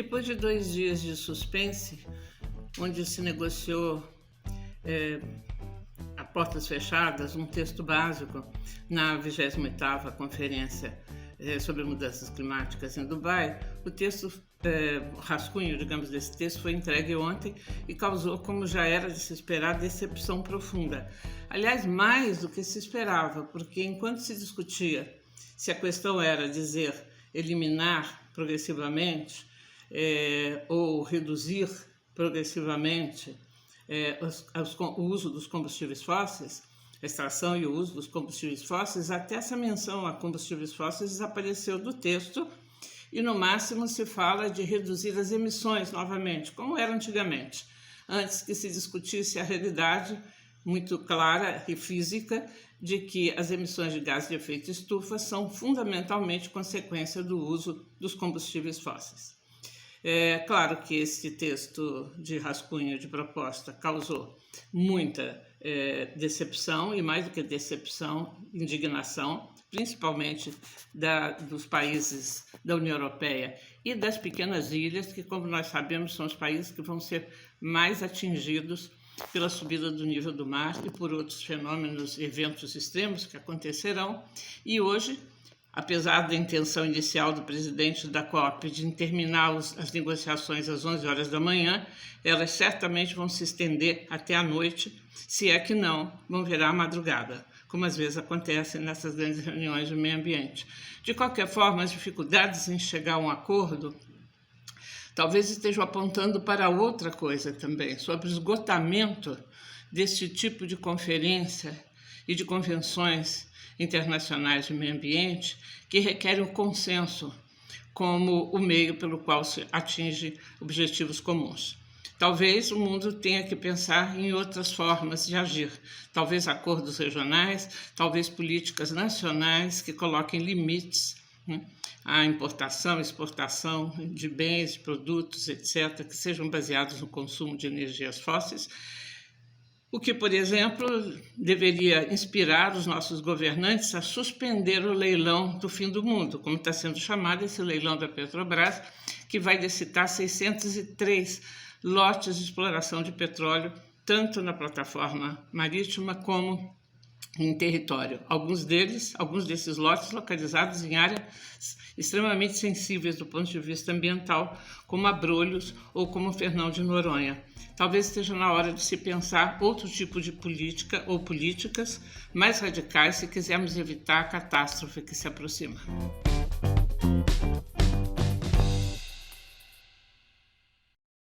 Depois de 2 dias de suspense, onde se negociou a portas fechadas um texto básico na 28ª Conferência sobre Mudanças Climáticas em Dubai, o texto, o rascunho, digamos, desse texto foi entregue ontem e causou, como já era de se esperar, decepção profunda. Aliás, mais do que se esperava, porque enquanto se discutia se a questão era dizer eliminar progressivamente ou reduzir progressivamente o uso dos combustíveis fósseis, a extração e o uso dos combustíveis fósseis, até essa menção a combustíveis fósseis desapareceu do texto e no máximo se fala de reduzir as emissões novamente, como era antigamente, antes que se discutisse a realidade muito clara e física de que as emissões de gás de efeito estufa são fundamentalmente consequência do uso dos combustíveis fósseis. É claro que esse texto de rascunho de proposta causou muita decepção e, mais do que decepção, indignação, principalmente dos países da União Europeia e das pequenas ilhas, que, como nós sabemos, são os países que vão ser mais atingidos pela subida do nível do mar e por outros fenômenos, eventos extremos que acontecerão. E hoje, apesar da intenção inicial do presidente da COP de terminar as negociações às 11 horas da manhã, elas certamente vão se estender até a noite, se é que não, vão virar a madrugada, como às vezes acontece nessas grandes reuniões de meio ambiente. De qualquer forma, as dificuldades em chegar a um acordo talvez estejam apontando para outra coisa também, sobre o esgotamento desse tipo de conferência e de convenções internacionais de meio ambiente que requerem o consenso como o meio pelo qual se atinge objetivos comuns. Talvez o mundo tenha que pensar em outras formas de agir, talvez acordos regionais, talvez políticas nacionais que coloquem limites, à importação, exportação de bens, de produtos, etc., que sejam baseados no consumo de energias fósseis, o que, por exemplo, deveria inspirar os nossos governantes a suspender o leilão do fim do mundo, como está sendo chamado esse leilão da Petrobras, que vai licitar 603 lotes de exploração de petróleo, tanto na plataforma marítima como em território. Alguns desses lotes localizados em áreas extremamente sensíveis do ponto de vista ambiental, como Abrolhos ou como Fernão de Noronha. Talvez esteja na hora de se pensar outro tipo de política ou políticas mais radicais se quisermos evitar a catástrofe que se aproxima.